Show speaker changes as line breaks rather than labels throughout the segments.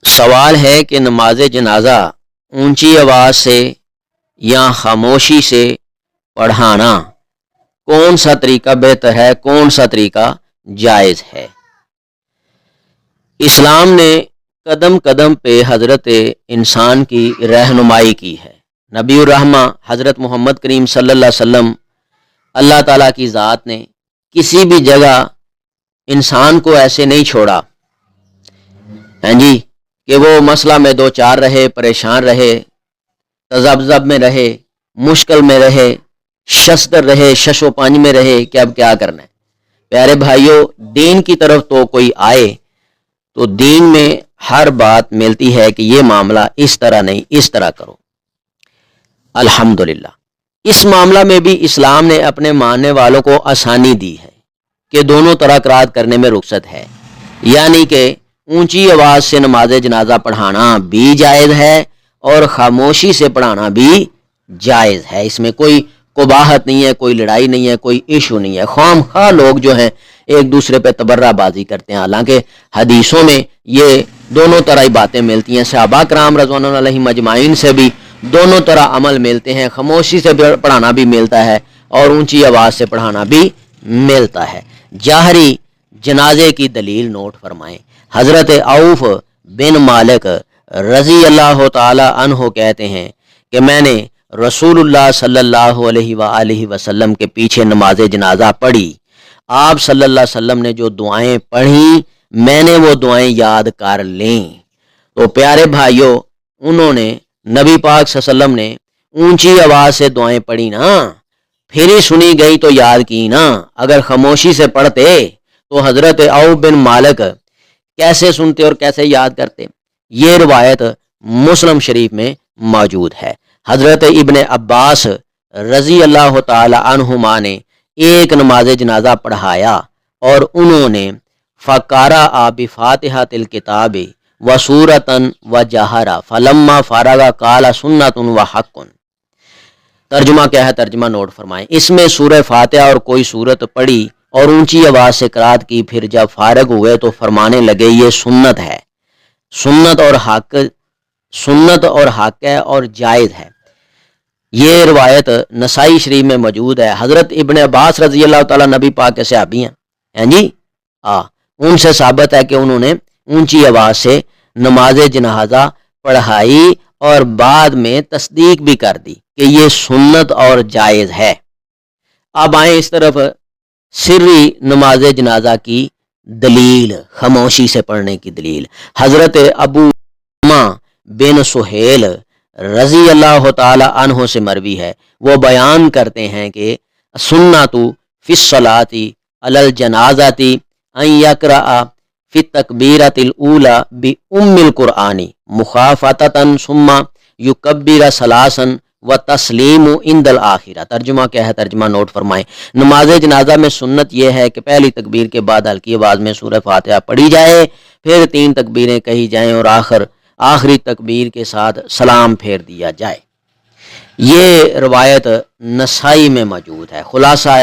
سوال ہے کہ نماز جنازہ اونچی آواز سے یا خاموشی سے پڑھانا کون سا طریقہ بہتر ہے، کون سا طریقہ جائز ہے؟ اسلام نے قدم قدم پہ حضرت انسان کی رہنمائی کی ہے۔ نبی الرحمہ حضرت محمد کریم صلی اللہ علیہ وسلم، اللہ تعالیٰ کی ذات نے کسی بھی جگہ انسان کو ایسے نہیں چھوڑا کہ وہ مسئلہ میں دو چار رہے، پریشان رہے، تذبذب میں رہے، مشکل میں رہے، شستر رہے، شش و پنج میں رہے کہ اب کیا کرنا ہے۔ پیارے بھائیوں، دین کی طرف تو کوئی آئے تو دین میں ہر بات ملتی ہے کہ یہ معاملہ اس طرح نہیں، اس طرح کرو۔ الحمدللہ اس معاملہ میں بھی اسلام نے اپنے ماننے والوں کو آسانی دی ہے کہ دونوں طرح قرات کرنے میں رخصت ہے، یعنی کہ اونچی آواز سے نماز جنازہ پڑھانا بھی جائز ہے اور خاموشی سے پڑھانا بھی جائز ہے۔ اس میں کوئی قباحت نہیں ہے، کوئی لڑائی نہیں ہے، کوئی ایشو نہیں ہے۔ خواہ خواہ لوگ جو ہیں ایک دوسرے پہ تبرہ بازی کرتے ہیں، حالانکہ حدیثوں میں یہ دونوں طرح ہی باتیں ملتی ہیں۔ صحابہ کرام رضوان اللہ علیہم اجمعین سے بھی دونوں طرح عمل ملتے ہیں، خاموشی سے پڑھانا بھی ملتا ہے اور اونچی آواز سے پڑھانا بھی ملتا ہے۔ جاہری جنازے کی دلیل نوٹ فرمائیں۔ حضرت عوف بن مالک رضی اللہ تعالی عنہ کہتے ہیں کہ میں نے رسول اللہ صلی اللہ علیہ وآلہ وسلم کے پیچھے نماز جنازہ پڑھی۔ آپ صلی اللہ علیہ وسلم نے جو دعائیں پڑھیں میں نے وہ دعائیں یاد کر لیں۔ تو پیارے بھائیوں، انہوں نے نبی پاک صلی اللہ علیہ وسلم نے اونچی آواز سے دعائیں پڑھی نا، پھر ہی سنی گئی تو یاد کی نا۔ اگر خاموشی سے پڑھتے تو حضرت عوف بن مالک کیسے سنتے اور کیسے یاد کرتے؟ یہ روایت مسلم شریف میں موجود ہے۔ حضرت ابن عباس رضی اللہ تعالی عنہما نے ایک نماز جنازہ پڑھایا اور انہوں نے فقرأ بفاتحۃ الکتاب وسورۃ وجہر فلما فرغ قال سنۃ وحق۔ ترجمہ کیا ہے؟ ترجمہ نوٹ فرمائیں۔ اس میں سورہ فاتحہ اور کوئی سورت پڑھی اور اونچی آواز سے قرات کی، پھر جب فارغ ہوئے تو فرمانے لگے یہ سنت ہے، سنت اور حق ہے اور جائز ہے۔ یہ روایت نسائی شریف میں موجود ہے۔ حضرت ابن عباس رضی اللہ تعالیٰ نبی پاک کے صحابی ہیں ان سے ثابت ہے کہ انہوں نے اونچی آواز سے نماز جنازہ پڑھائی اور بعد میں تصدیق بھی کر دی کہ یہ سنت اور جائز ہے۔ اب آئیں اس طرف سری نماز جنازہ کی دلیل، خاموشی سے پڑھنے کی دلیل۔ حضرت ابو امامہ بن سہیل رضی اللہ تعالی عنہ سے مروی ہے، وہ بیان کرتے ہیں کہ سنت فی الصلاۃ علی الجنازۃ ان یقرأ فی التکبیرۃ الاولی بام القرآن مخافتۃ ثم یکبر ثلاثا وتسلیم عند الآخرہ۔ ترجمہ کیا ہے؟ ترجمہ نوٹ فرمائیں۔ نماز جنازہ میں سنت یہ ہے کہ پہلی تکبیر کے بعد ہلکی آواز میں سورہ فاتحہ پڑھی جائے، پھر 3 تکبیریں کہی جائیں اور آخری تکبیر کے ساتھ سلام پھیر دیا جائے۔ یہ روایت نسائی میں موجود ہے۔ خلاصہ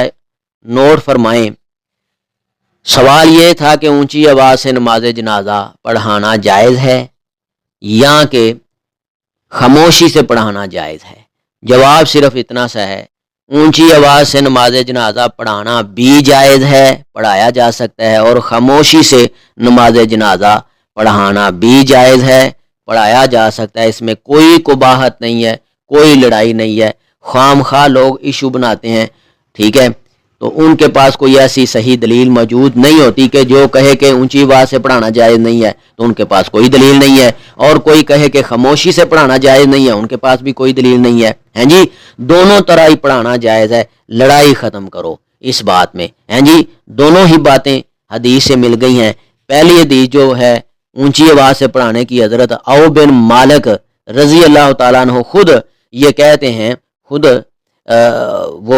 نوٹ فرمائیں، سوال یہ تھا کہ اونچی آواز سے نماز جنازہ پڑھانا جائز ہے یا کہ خاموشی سے پڑھانا جائز ہے؟ جواب صرف اتنا سا ہے، اونچی آواز سے نماز جنازہ پڑھانا بھی جائز ہے، پڑھایا جا سکتا ہے، اور خاموشی سے نماز جنازہ پڑھانا بھی جائز ہے، پڑھایا جا سکتا ہے۔ اس میں کوئی قباحت نہیں ہے، کوئی لڑائی نہیں ہے۔ خام خواہ لوگ ایشو بناتے ہیں، ٹھیک ہے، تو ان کے پاس کوئی ایسی صحیح دلیل موجود نہیں ہوتی کہ جو کہے کہ اونچی آواز سے پڑھانا جائز نہیں ہے تو ان کے پاس کوئی دلیل نہیں ہے، اور کوئی کہے کہ خاموشی سے پڑھانا جائز نہیں ہے ان کے پاس بھی کوئی دلیل نہیں ہے۔ دونوں طرح ہی پڑھانا جائز ہے، لڑائی ختم کرو اس بات میں۔ دونوں ہی باتیں حدیث سے مل گئی ہیں۔ پہلی حدیث جو ہے اونچی آواز سے پڑھانے کی، حضرت عوف بن مالک رضی اللہ تعالیٰ عنہ خود یہ کہتے ہیں، وہ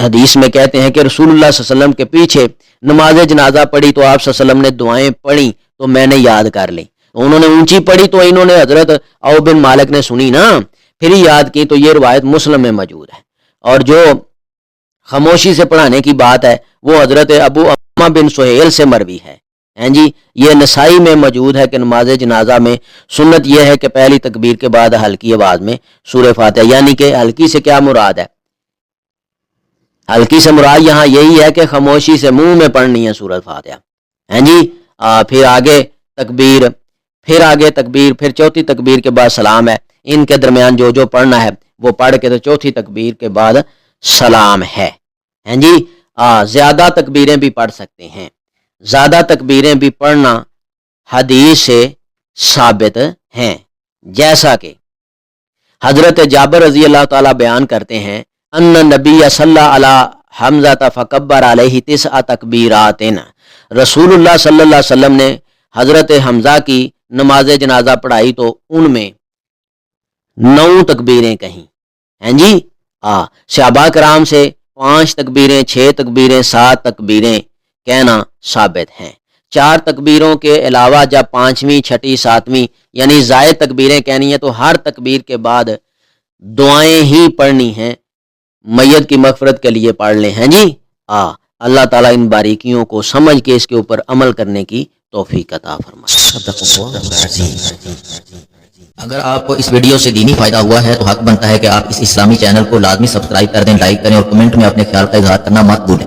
حدیث میں کہتے ہیں کہ رسول اللہ صلی اللہ علیہ وسلم کے پیچھے نماز جنازہ پڑھی تو آپ صلی اللہ علیہ وسلم نے دعائیں پڑھی تو میں نے یاد کر لی۔ انہوں نے اونچی پڑھی تو انہوں نے حضرت عوف بن مالک نے سنی نا، پھر ہی یاد کی۔ تو یہ روایت مسلم میں موجود ہے۔ اور جو خاموشی سے پڑھانے کی بات ہے وہ حضرت ابو امامہ بن سہیل سے مروی ہے۔ ہیں جی، یہ نسائی میں موجود ہے کہ نماز جنازہ میں سنت یہ ہے کہ پہلی تکبیر کے بعد ہلکی آواز میں سورہ فاتحہ، یعنی کہ ہلکی سے کیا مراد ہے؟ ہلکی سے مراد یہاں یہی ہے کہ خاموشی سے منہ میں پڑھنی ہے سورہ فاتحہ، ہیں جی۔ پھر آگے تکبیر، پھر چوتھی تکبیر کے بعد سلام ہے، ان کے درمیان جو پڑھنا ہے وہ پڑھ کے تو چوتھی تکبیر کے بعد سلام ہے، ہیں جی۔ زیادہ تکبیریں بھی پڑھ سکتے ہیں، زیادہ تکبیریں بھی پڑھنا حدیث سے ثابت ہیں، جیسا کہ حضرت جابر رضی اللہ تعالیٰ بیان کرتے ہیں ان نبی صلی علی حمزہ فکبر علیہ 9 تکبیرات، رسول اللہ صلی اللہ علیہ وسلم نے حضرت حمزہ کی نماز جنازہ پڑھائی تو ان میں 9 تکبیریں کہیں، ہیں جی۔ صحابہ کرام سے 5 تکبیریں، 6 تکبیریں، 7 تکبیریں کہنا ثابت ہیں۔ 4 تکبیروں کے علاوہ جب 5ویں، 6ٹی، 7ویں یعنی زائد تکبیریں کہنی ہیں تو ہر تکبیر کے بعد دعائیں ہی پڑھنی ہیں، میت کی مغفرت کے لیے پڑھ لیں، ہیں جی۔ اللہ تعالیٰ ان باریکیوں کو سمجھ کے اس کے اوپر عمل کرنے کی توفیق عطا فرمائے۔
اگر آپ کو اس ویڈیو سے دینی فائدہ ہوا ہے تو حق بنتا ہے کہ آپ اس اسلامی چینل کو لازمی سبسکرائب کر دیں، لائک کریں اور کمنٹ میں اپنے خیال کا اظہار کرنا مت بھولیں۔